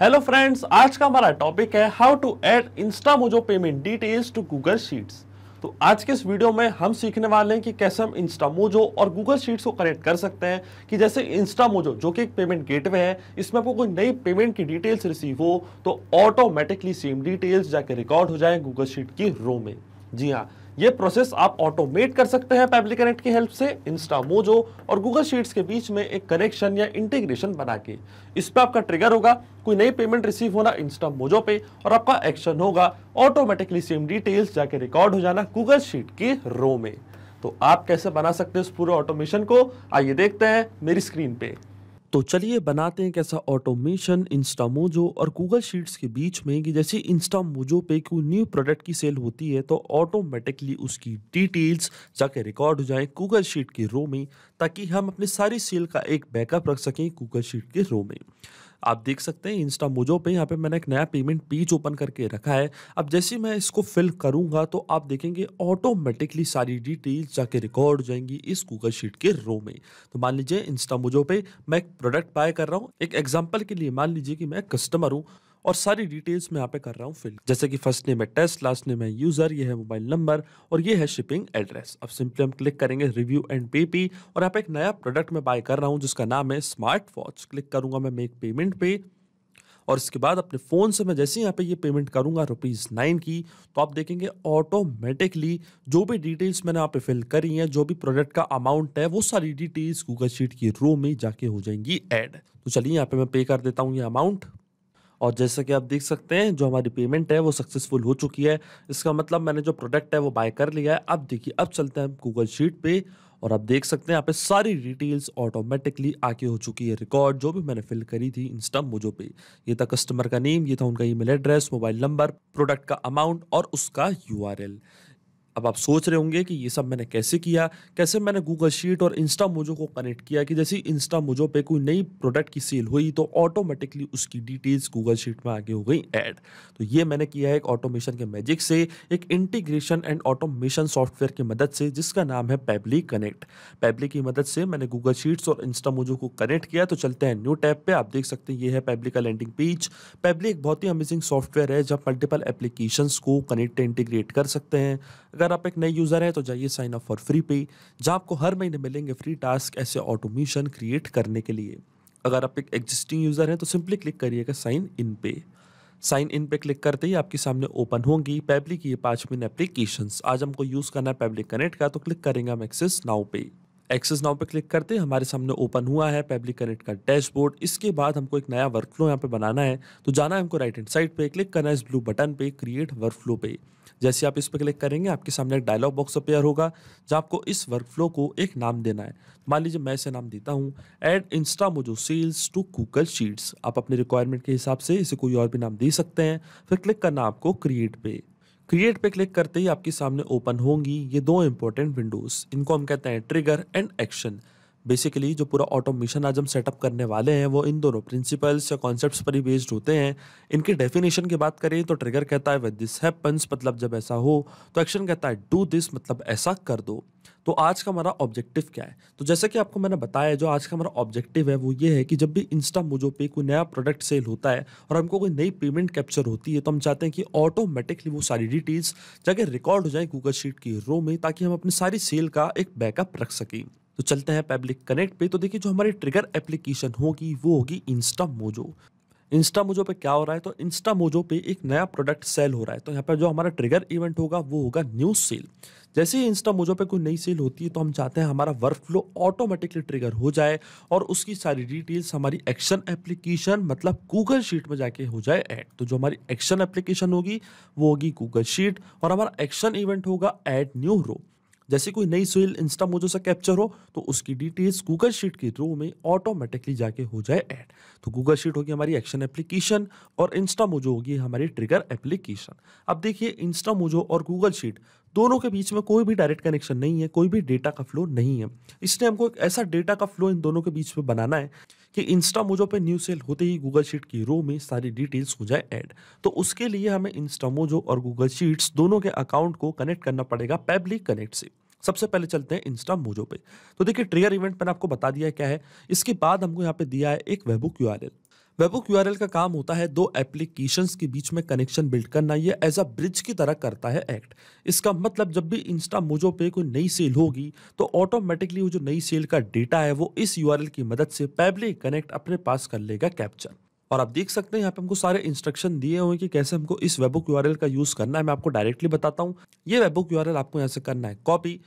Hello friends, आज का हमारा टॉपिक है how to add Instamojo payment details to Google Sheets. तो आज के इस वीडियो में हम सीखने वाले हैं कि कैसे हम इंस्टामोजो और गूगल शीट्स को कनेक्ट कर सकते हैं। कि जैसे इंस्टामोजो जो कि एक पेमेंट गेटवे है, इसमें आपको कोई नई पेमेंट की डिटेल्स रिसीव हो तो ऑटोमेटिकली सेम डिटेल्स जाके रिकॉर्ड हो जाए गूगल शीट की रो में। जी हाँ, ये प्रोसेस आप ऑटोमेट कर सकते हैं पेबली कनेक्ट की हेल्प से इंस्टामोजो और गूगल शीट्स के बीच में एक कनेक्शन या इंटीग्रेशन बना के। इस पे आपका ट्रिगर होगा कोई नई पेमेंट रिसीव होना इंस्टामोजो पे, और आपका एक्शन होगा ऑटोमेटिकली सेम डिटेल्स जाके रिकॉर्ड हो जाना गूगल शीट की रो में। तो आप कैसे बना सकते हैं इस पूरे ऑटोमेशन को, आइए देखते हैं मेरी स्क्रीन पे। तो चलिए बनाते हैं कैसा ऑटोमेशन इंस्टामोजो और गूगल शीट्स के बीच में। कि जैसे इंस्टामोजो पे कोई न्यू प्रोडक्ट की सेल होती है तो ऑटोमेटिकली उसकी डिटेल्स जाके रिकॉर्ड हो जाए गूगल शीट की रो में, ताकि हम अपनी सारी सेल का एक बैकअप रख सकें गूगल शीट के रो में। आप देख सकते हैं इंस्टामोजो पे यहाँ पे मैंने एक नया पेमेंट पेज ओपन करके रखा है। अब जैसे मैं इसको फिल करूंगा तो आप देखेंगे ऑटोमेटिकली सारी डिटेल्स जाके रिकॉर्ड हो जाएंगी इस गूगल शीट के रो में। तो मान लीजिए इंस्टामोजो पे मैं एक प्रोडक्ट बाय कर रहा हूँ। एक एग्जांपल के लिए मान लीजिए कि मैं कस्टमर हूँ और सारी डिटेल्स मैं यहाँ पे कर रहा हूँ फिल। जैसे कि फर्स्ट नेम है टेस्ट, लास्ट नेम है यूजर, ये है मोबाइल नंबर और ये है शिपिंग एड्रेस। अब सिंपली हम क्लिक करेंगे रिव्यू एंड पे और यहाँ पे एक नया प्रोडक्ट मैं बाय कर रहा हूँ जिसका नाम है स्मार्ट वॉच। क्लिक करूंगा मैं मेक पेमेंट पे और इसके बाद अपने फ़ोन से मैं जैसे ही यहाँ पे ये पेमेंट करूंगा ₹9 की, तो आप देखेंगे ऑटोमेटिकली जो भी डिटेल्स मैंने यहाँ पे फिल करी हैं, जो भी प्रोडक्ट का अमाउंट है, वो सारी डिटेल्स गूगल शीट की रो में जाके हो जाएंगी ऐड। तो चलिए यहाँ पे मैं पे कर देता हूँ ये अमाउंट। और जैसा कि आप देख सकते हैं जो हमारी पेमेंट है वो सक्सेसफुल हो चुकी है। इसका मतलब मैंने जो प्रोडक्ट है वो बाय कर लिया है। अब देखिए, अब चलते हैं हम गूगल शीट पे और आप देख सकते हैं यहाँ पे सारी डिटेल्स ऑटोमेटिकली आके हो चुकी है रिकॉर्ड, जो भी मैंने फिल करी थी इंस्टामोजो पे। ये था कस्टमर का नेम, ये था उनका email address, mobile number, product का अमाउंट और उसका यूआरएल। अब आप सोच रहे होंगे कि ये सब मैंने कैसे किया, कैसे मैंने गूगल शीट और इंस्टामोजो को कनेक्ट किया। कि जैसे इंस्टामोजो पे कोई नई प्रोडक्ट की सेल हुई तो ऑटोमेटिकली उसकी डिटेल्स गूगल शीट में आगे हो गई ऐड। तो ये मैंने किया है एक ऑटोमेशन के मैजिक से, एक इंटीग्रेशन एंड ऑटोमेशन सॉफ्टवेयर की मदद से जिसका नाम है पेबली कनेक्ट। पेबली की मदद से मैंने गूगल शीट्स और इंस्टामोजो को कनेक्ट किया। तो चलते हैं न्यू टैब पे। आप देख सकते हैं ये है पेबली का लैंडिंग पेज। पेबली एक बहुत ही अमेजिंग सॉफ्टवेयर है जब मल्टीपल एप्लीकेशंस को कनेक्ट इंटीग्रेट कर सकते हैं। अगर आप एक नए यूज़र हैं तो जाइए साइन अप फॉर फ्री पे, जहाँ आपको हर महीने मिलेंगे फ्री टास्क ऐसे ऑटोमेशन क्रिएट करने के लिए। अगर आप एक एग्जिस्टिंग यूज़र हैं तो सिंपली क्लिक करिएगा साइन इन पे। साइन इन पे क्लिक करते ही आपके सामने ओपन होंगी पेबली की ये 5 मेन एप्लीकेशंस। आज हमको यूज़ करना है पेबली कनेक्ट का, तो क्लिक करेंगे हम एक्सेस नाउ पे। एक्सेस नाउ पे क्लिक करते ही हमारे सामने ओपन हुआ है पेबली कनेक्ट का डैशबोर्ड। इसके बाद हमको एक नया वर्कफ्लो यहाँ पे बनाना है। तो जाना है हमको राइट हैंड साइड पे, क्लिक करना है इस ब्लू बटन पे क्रिएट वर्कफ्लो पे। जैसे आप इस पर क्लिक करेंगे आपके सामने एक डायलॉग बॉक्स अपीयर होगा जहाँ आपको इस वर्कफ्लो को एक नाम देना है। मान लीजिए मैं इसे नाम देता हूँ add Instamojo sales to Google Sheets. आप अपने रिक्वायरमेंट के हिसाब से इसे कोई और भी नाम दे सकते हैं। फिर क्लिक करना आपको क्रिएट पे। क्रिएट पे क्लिक करते ही आपके सामने ओपन होंगी ये दो इंपॉर्टेंट विंडोज। इनको हम कहते हैं ट्रिगर एंड एक्शन। बेसिकली जो पूरा ऑटोमेशन आज हम सेटअप करने वाले हैं वो इन दोनों प्रिंसिपल्स या कॉन्सेप्ट्स पर ही बेस्ड होते हैं। इनकी डेफिनेशन की बात करें तो ट्रिगर कहता है व्हेन दिस हैपेंस, मतलब जब ऐसा हो। तो एक्शन कहता है डू दिस, मतलब ऐसा कर दो। तो आज का हमारा ऑब्जेक्टिव क्या है? तो जैसे कि आपको मैंने बताया, जो आज का हमारा ऑब्जेक्टिव है वो ये है कि जब भी इंस्टामोजो पे कोई नया प्रोडक्ट सेल होता है और हमको कोई नई पेमेंट कैप्चर होती है तो हम चाहते हैं कि ऑटोमेटिकली वो सारी डिटेल्स जाके रिकॉर्ड हो जाए गूगल शीट की रो में, ताकि हम अपनी सारी सेल का एक बैकअप रख सकें। तो चलते हैं पब्लिक कनेक्ट पे। तो देखिए जो हमारी ट्रिगर एप्लीकेशन होगी वो होगी इंस्टामोजो। इंस्टामोजो पे क्या हो रहा है, तो इंस्टामोजो पे एक नया प्रोडक्ट सेल हो रहा है। तो यहाँ पर जो हमारा ट्रिगर इवेंट होगा वो होगा न्यू सेल। जैसे ही इंस्टामोजो पे कोई नई सेल होती है तो हम चाहते हैं हमारा वर्कफ्लो ऑटोमेटिकली ट्रिगर हो जाए और उसकी सारी डिटेल्स हमारी एक्शन एप्लीकेशन मतलब गूगल शीट में जाके हो जाए ऐड। तो जो हमारी एक्शन एप्लीकेशन होगी वो होगी गूगल शीट और हमारा एक्शन इवेंट होगा ऐड न्यू रो। जैसे कोई नई सेल इंस्टामोजो से कैप्चर हो तो उसकी डिटेल्स गूगल शीट की रो में ऑटोमेटिकली जाके हो जाए ऐड। तो गूगल शीट होगी हमारी एक्शन एप्लीकेशन और इंस्टामोजो होगी हमारी ट्रिगर एप्लीकेशन। अब देखिए इंस्टामोजो और गूगल शीट दोनों के बीच में कोई भी डायरेक्ट कनेक्शन नहीं है, कोई भी डेटा का फ्लो नहीं है। इसलिए हमको एक ऐसा डेटा का फ्लो इन दोनों के बीच में बनाना है कि इंस्टामोजो पे न्यू सेल होते ही गूगल शीट की रो में सारी डिटेल्स हो जाए ऐड। तो उसके लिए हमें इंस्टामोजो और गूगल शीट्स दोनों के अकाउंट को कनेक्ट करना पड़ेगा पेबली कनेक्ट से। सबसे पहले चलते हैं इंस्टामोजो पे। तो देखिए ट्रिगर इवेंट मैंने आपको बता दिया है क्या है। इसके बाद हमको यहाँ पे दिया है एक वेबहुक यूआरएल। वेबहुक यूआरएल का काम होता है दो एप्लीकेशंस के बीच में कनेक्शन बिल्ड करना। ये एज अ ब्रिज की तरह करता है एक्ट। इसका मतलब जब भी इंस्टा मोजो पे कोई नई सेल होगी तो ऑटोमेटिकली वो जो नई सेल का डेटा है वो इस यूआरएल की मदद से पेबली कनेक्ट अपने पास कर लेगा कैप्चर। और आप देख सकते हैं यहाँ पे हमको सारे इंस्ट्रक्शन दिए हुए हैं कि कैसे हमको इस वेबहुक यूआरएल का यूज करना है। मैं आपको डायरेक्टली बताता हूँ। ये वेबहुक यूआरएल आपको यहाँ से करना है कॉपी।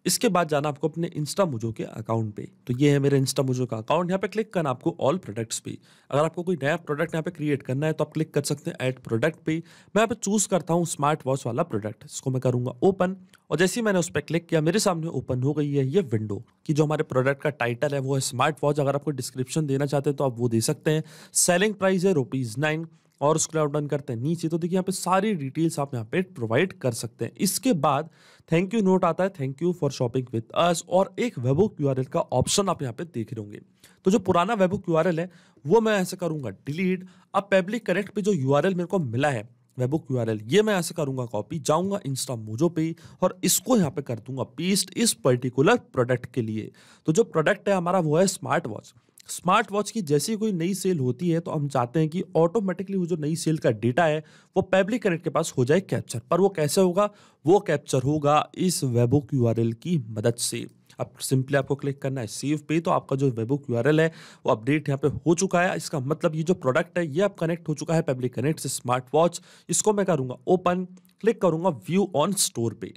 इसके बाद जाना आपको अपने इंस्टा मोजो के अकाउंट पे। तो ये है मेरे इंस्टा मोजो का अकाउंट। यहाँ पे क्लिक करना आपको ऑल प्रोडक्ट्स पे। अगर आपको कोई नया प्रोडक्ट यहाँ पे क्रिएट करना है तो आप क्लिक कर सकते हैं ऐड प्रोडक्ट पे। मैं यहाँ पे चूज करता हूँ स्मार्ट वॉच वाला प्रोडक्ट। इसको मैं करूंगा ओपन, और जैसे ही मैंने उस पर क्लिक किया मेरे सामने ओपन हो गई है ये विंडो कि जो हमारे प्रोडक्ट का टाइटल है वो है स्मार्ट वॉच। अगर आपको डिस्क्रिप्शन देना चाहते हैं तो आप वो दे सकते हैं। सेलिंग प्राइस है ₹9 और स्क्रॉल डाउन करते हैं नीचे तो देखिए यहाँ पे सारी डिटेल्स आप यहाँ पे प्रोवाइड कर सकते हैं। इसके बाद थैंक यू नोट आता है, thank you for shopping with us, और एक वेबहुक यूआरएल का ऑप्शन आप यहाँ पे देख रहे होंगे। तो जो पुराना वेबहुक यूआरएल है वो मैं ऐसे करूंगा डिलीट। अब पेबली कनेक्ट पे जो यूआरएल मेरे को मिला है वेबहुक यूआरएल, ये मैं ऐसे करूंगा कॉपी, जाऊंगा इंस्टा मोजो पे और इसको यहाँ पे कर दूंगा पेस्ट इस पर्टिकुलर प्रोडक्ट के लिए। तो जो प्रोडक्ट है हमारा वो है स्मार्ट वॉच। स्मार्ट वॉच की जैसी कोई नई सेल होती है तो हम चाहते हैं कि ऑटोमेटिकली वो जो नई सेल का डेटा है वो पेबली कनेक्ट के पास हो जाए कैप्चर। पर वो कैसे होगा? वो कैप्चर होगा इस वेबहुक यूआरएल की मदद से। अब सिंपली आपको क्लिक करना है सेव पे। तो आपका जो वेबहुक यूआरएल है वो अपडेट यहाँ पे हो चुका है। इसका मतलब ये जो प्रोडक्ट है ये अब कनेक्ट हो चुका है पेबली कनेक्ट से स्मार्ट वॉच। इसको मैं करूंगा ओपन, क्लिक करूंगा व्यू ऑन स्टोर पे।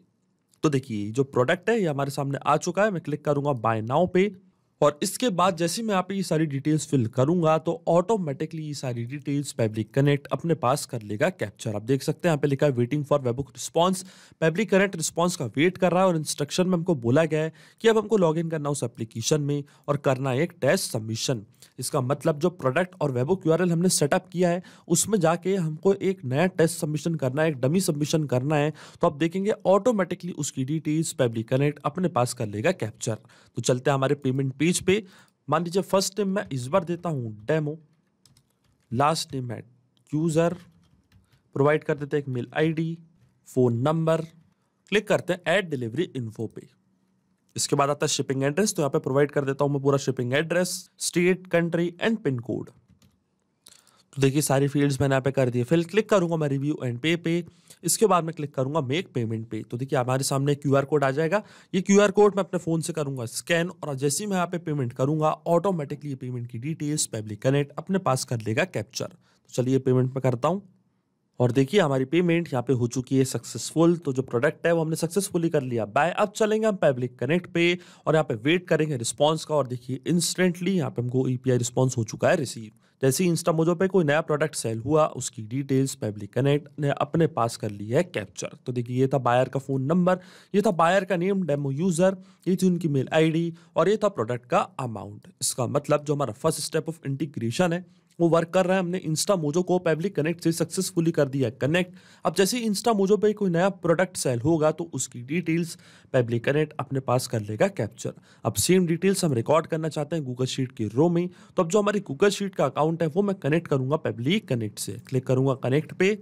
तो देखिए जो प्रोडक्ट है ये हमारे सामने आ चुका है। मैं क्लिक करूंगा बाय नाउ पे, और इसके बाद जैसे मैं यहाँ पे ये सारी डिटेल्स फिल करूंगा तो ऑटोमेटिकली ये सारी डिटेल्स पेबली कनेक्ट अपने पास कर लेगा कैप्चर। आप देख सकते हैं यहाँ पे लिखा है waiting for webhook response. पेबली connect response का वेट कर रहा है और इंस्ट्रक्शन में हमको बोला गया है कि अब हमको लॉग इन करना उस एप्लीकेशन में और करना है एक टेस्ट सबमिशन। इसका मतलब जो प्रोडक्ट और वेबहुक यूआरएल हमने सेटअप किया है उसमें जाके हमको एक नया टेस्ट सबमिशन करना है, एक डमी सबमिशन करना है। तो आप देखेंगे ऑटोमेटिकली उसकी डिटेल्स पेबली कनेक्ट अपने पास कर लेगा कैप्चर। तो चलते हैं हमारे पेमेंट पेज पे। मान लीजिए फर्स्ट नेम मैं इस बार देता हूं डेमो, लास्ट नेम है यूजर, प्रोवाइड कर देते हैं एक mail ID, phone number, click करते हैं ऐड डिलीवरी इन्फो पे। इसके बाद आता है शिपिंग एड्रेस। तो यहाँ पे प्रोवाइड कर देता हूं मैं पूरा shipping address, state, country and pin code. तो देखिए सारी फील्ड्स मैंने यहाँ पे कर दी। फिर क्लिक करूंगा मैं रिव्यू एंड पे। इसके बाद मैं क्लिक करूंगा मेक पेमेंट पे। तो देखिए हमारे सामने क्यूआर कोड आ जाएगा। ये क्यूआर कोड मैं अपने फोन से करूंगा स्कैन, और जैसे ही मैं यहाँ पे पेमेंट करूंगा ऑटोमेटिकली ये पेमेंट की डिटेल्स पेबली कनेक्ट अपने पास कर लेगा कैप्चर। तो चलिए पेमेंट में करता हूँ, और देखिए हमारी पेमेंट यहाँ पे हो चुकी है सक्सेसफुल। तो जो प्रोडक्ट है वो हमने सक्सेसफुली कर लिया बाय। अब चलेंगे हम पेबली कनेक्ट पे और यहाँ पे वेट करेंगे रिस्पांस का, और देखिए इंस्टेंटली यहाँ पे हमको ईपीआई रिस्पांस हो चुका है रिसीव। जैसे ही इंस्टा मोजो पे कोई नया प्रोडक्ट सेल हुआ उसकी डिटेल्स पेबली कनेक्ट ने अपने पास कर ली है कैप्चर। तो देखिए ये था बायर का फोन नंबर, ये था बायर का नेम डेमो यूजर, ये थी उनकी मेल आईडी, और ये था प्रोडक्ट का अमाउंट। इसका मतलब जो हमारा फर्स्ट स्टेप ऑफ इंटीग्रेशन है वो वर्क कर रहा है। हमने इंस्टा मोजो को पेबली कनेक्ट से सक्सेसफुली कर दिया कनेक्ट। अब जैसे ही इंस्टा मोजो पे कोई नया प्रोडक्ट सेल होगा तो उसकी डिटेल्स पेबली कनेक्ट अपने पास कर लेगा कैप्चर। अब सेम डिटेल्स हम रिकॉर्ड करना चाहते हैं गूगल शीट की रो में। तो अब जो हमारी गूगल शीट का अकाउंट है वो मैं कनेक्ट करूंगा पेबली कनेक्ट से। क्लिक करूंगा कनेक्ट पे,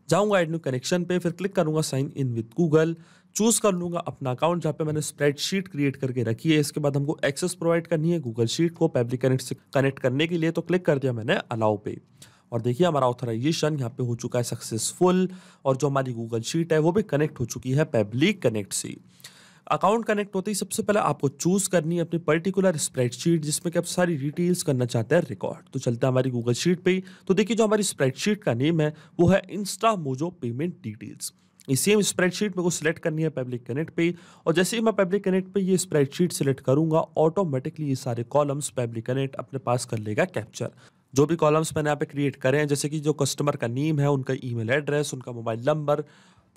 जाऊंगा एड न्यू कनेक्शन पे, फिर क्लिक करूंगा sign in with Google, choose कर लूंगा अपना अकाउंट जहाँ पे मैंने स्प्रेडशीट क्रिएट करके रखी है। इसके बाद हमको एक्सेस प्रोवाइड करनी है गूगल शीट को पेबली कनेक्ट से कनेक्ट करने के लिए। तो क्लिक कर दिया मैंने अलाउ पे, और देखिए हमारा ऑथराइजेशन यहाँ पे हो चुका है सक्सेसफुल, और जो हमारी गूगल शीट है वो भी कनेक्ट हो चुकी है पेबली कनेक्ट से। अकाउंट कनेक्ट होते ही सबसे पहले आपको चूज करनी है अपनी पर्टिकुलर स्प्रेडशीट जिसमें कि आप सारी डिटेल्स करना चाहते हैं रिकॉर्ड। तो चलते हैं हमारी गूगल शीट पे। तो देखिए जो हमारी स्प्रेडशीट का नेम है वो है इंस्टा मोजो पेमेंट डिटेल्स। इस सेम स्प्रेडशीट मेरे को सिलेक्ट करनी है पेबली कनेक्ट पे, और जैसे ही मैं पेबली कनेक्ट पे ये स्प्रेडशीट सिलेक्ट करूंगा ऑटोमेटिकली ये सारे कॉलम्स पेबली कनेक्ट अपने पास कर लेगा कैप्चर। जो भी कॉलम्स मैंने यहाँ पे क्रिएट करे हैं, जैसे कि जो कस्टमर का नेम है, उनका ईमेल एड्रेस, उनका मोबाइल नंबर,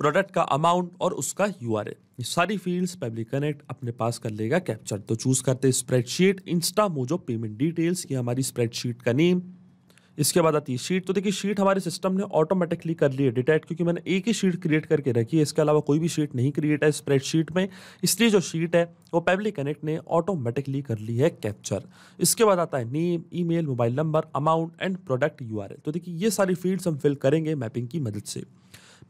प्रोडक्ट का अमाउंट और उसका यूआरएल, ये सारी फील्ड्स पेबली कनेक्ट अपने पास कर लेगा कैप्चर। तो चूज करते हैं spreadsheet Insta mojo payment details, ये हमारी स्प्रेडशीट का नेम। इसके बाद आती है शीट। तो देखिए शीट हमारे सिस्टम ने ऑटोमेटिकली कर ली है डिटेक्ट, क्योंकि मैंने एक ही शीट क्रिएट करके रखी है, इसके अलावा कोई भी शीट नहीं क्रिएट है स्प्रेडशीट में, इसलिए जो शीट है वो पेबली कनेक्ट ने ऑटोमेटिकली कर ली है कैप्चर। इसके बाद आता है name, email, mobile number, amount and product URL. तो देखिए ये सारी फील्ड्स हम फिल करेंगे मैपिंग की मदद से।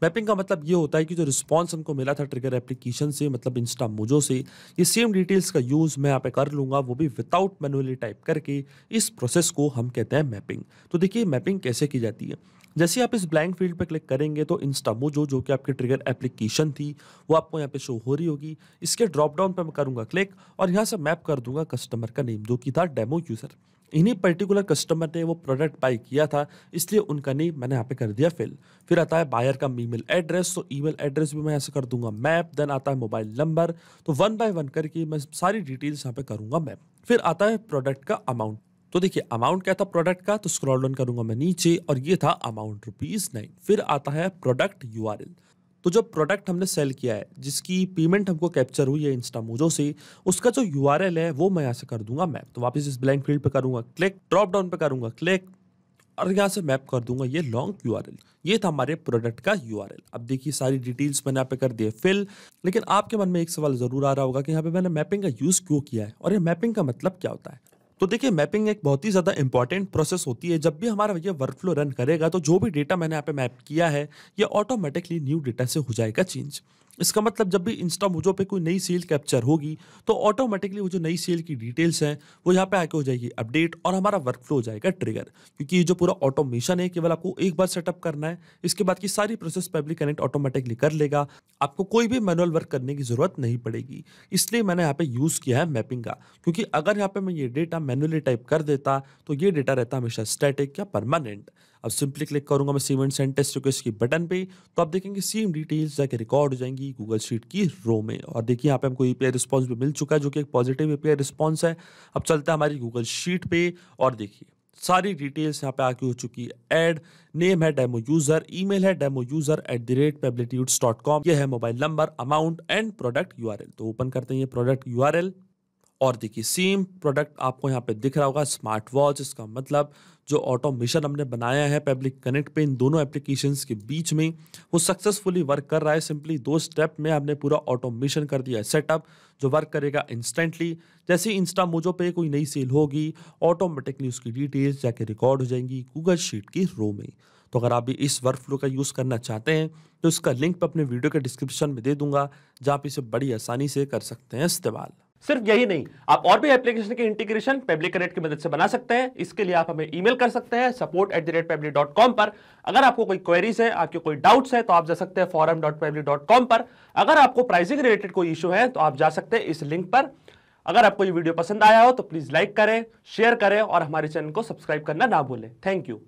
मैपिंग का मतलब ये होता है कि जो रिस्पॉन्स हमको मिला था ट्रिगर एप्लीकेशन से, मतलब इंस्टामोजो से, ये सेम डिटेल्स का यूज़ मैं यहाँ पे कर लूँगा, वो भी विदाउट मैनुअली टाइप करके। इस प्रोसेस को हम कहते हैं मैपिंग। तो देखिए मैपिंग कैसे की जाती है। जैसे आप इस ब्लैंक फील्ड पे क्लिक करेंगे तो इंस्टामोजो जो कि आपकी ट्रिगर एप्लीकेशन थी वो आपको यहाँ पे शो हो रही होगी। इसके ड्रॉप डाउन पे मैं करूँगा क्लिक और यहाँ से मैप कर दूंगा कस्टमर का नेम जो कि था डेमो यूज़र। इन्हीं पर्टिकुलर कस्टमर ने वो प्रोडक्ट बाय किया था, इसलिए उनका नेम मैंने यहाँ पे कर दिया फिल। फिर आता है बायर का ईमेल एड्रेस, तो ईमेल एड्रेस भी मैं ऐसे कर दूंगा मैप। देन आता है मोबाइल नंबर, तो 1 बाय 1 करके मैं सारी डिटेल्स यहाँ पे करूंगा मैप। फिर आता है प्रोडक्ट का अमाउंट। तो देखिए अमाउंट क्या था प्रोडक्ट का, तो स्क्रॉल डाउन करूंगा मैं नीचे और ये था अमाउंट ₹9। फिर आता है प्रोडक्ट यूआरएल। तो जो प्रोडक्ट हमने सेल किया है, जिसकी पेमेंट हमको कैप्चर हुई है इंस्टामोजो से, उसका जो यूआरएल है वो मैं यहाँ से कर दूंगा मैप। तो वापस इस ब्लैंक फील्ड पे करूंगा क्लिक, ड्रॉप डाउन पे करूंगा क्लिक और यहाँ से मैप कर दूंगा ये लॉन्ग यूआरएल। ये था हमारे प्रोडक्ट का यूआरएल। अब देखिए सारी डिटेल्स मैंने यहाँ पे कर दिए फिल। लेकिन आपके मन में एक सवाल जरूर आ रहा होगा कि यहाँ पे मैंने मैपिंग का यूज क्यों किया है और ये मैपिंग का मतलब क्या होता है। तो देखिए मैपिंग एक बहुत ही ज़्यादा इंपॉर्टेंट प्रोसेस होती है। जब भी हमारा ये वर्कफ्लो रन करेगा तो जो भी डेटा मैंने यहाँ पे मैप किया है ये ऑटोमेटिकली न्यू डेटा से हो जाएगा चेंज। इसका मतलब जब भी इंस्टामोजो पे कोई नई सेल कैप्चर होगी तो ऑटोमेटिकली वो जो नई सेल की डिटेल्स हैं वो यहाँ पे आके हो जाएगी अपडेट और हमारा वर्कफ्लो हो जाएगा ट्रिगर। क्योंकि ये जो पूरा ऑटोमेशन है केवल आपको एक बार सेटअप करना है, इसके बाद की सारी प्रोसेस पब्लिक कनेक्ट ऑटोमेटिकली कर लेगा। आपको कोई भी मैनुअल वर्क करने की जरूरत नहीं पड़ेगी। इसलिए मैंने यहाँ पे यूज किया है मैपिंग का, क्योंकि अगर यहाँ पे मैं ये डेटा मैनुअली टाइप कर देता तो ये डेटा रहता हमेशा स्टैटिक या परमानेंट। अब सिंपली क्लिक करूंगा मैं save and send test request की बटन पे, तो आप देखेंगे सेम डिटेल्स जाके रिकॉर्ड हो जाएंगी गूगल शीट की रो में। और देखिए यहाँ पे हमको एपीआई रिस्पॉन्स भी मिल चुका है जो कि एक पॉजिटिव एपीआई रिस्पॉन्स है। अब चलता है हमारी गूगल शीट पे और देखिए सारी डिटेल्स यहाँ पे आके हो चुकी है ऐड। नेम है डेमो यूजर, ईमेल है demoUser@pablitudes.com, ये है mobile number, amount and product URL. तो ओपन करते हैं ये प्रोडक्ट यूआरएल और देखिए सेम प्रोडक्ट आपको यहाँ पे दिख रहा होगा स्मार्ट वॉच। इसका मतलब जो ऑटोमेशन हमने बनाया है पब्लिक कनेक्ट पे इन दोनों एप्लीकेशंस के बीच में वो सक्सेसफुली वर्क कर रहा है। सिंपली 2 स्टेप में हमने पूरा ऑटोमेशन कर दिया है सेटअप, जो वर्क करेगा इंस्टेंटली। जैसे ही इंस्टामोजो पे कोई नई सेल होगी ऑटोमेटिकली उसकी डिटेल्स जाके रिकॉर्ड हो जाएंगी गूगल शीट की रो में। तो अगर आप भी इस वर्कफ्लो का यूज़ करना चाहते हैं तो इसका लिंक मैं अपने वीडियो के डिस्क्रिप्शन में दे दूंगा, जहाँ आप इसे बड़ी आसानी से कर सकते हैं इस्तेमाल। सिर्फ यही नहीं, आप और भी एप्लीकेशन के इंटीग्रेशन पब्लिक कनेक्ट की मदद से बना सकते हैं। इसके लिए आप हमें ईमेल कर सकते हैं support@pabli.com पर। अगर आपको कोई क्वेरीज है, आपके कोई डाउट्स है तो आप जा सकते हैं forum.pabli.com पर। अगर आपको प्राइसिंग रिलेटेड कोई इशू है तो आप जा सकते हैं इस लिंक पर। अगर आपको ये वीडियो पसंद आया हो तो प्लीज लाइक करें, शेयर करें और हमारे चैनल को सब्सक्राइब करना ना भूलें। Thank you.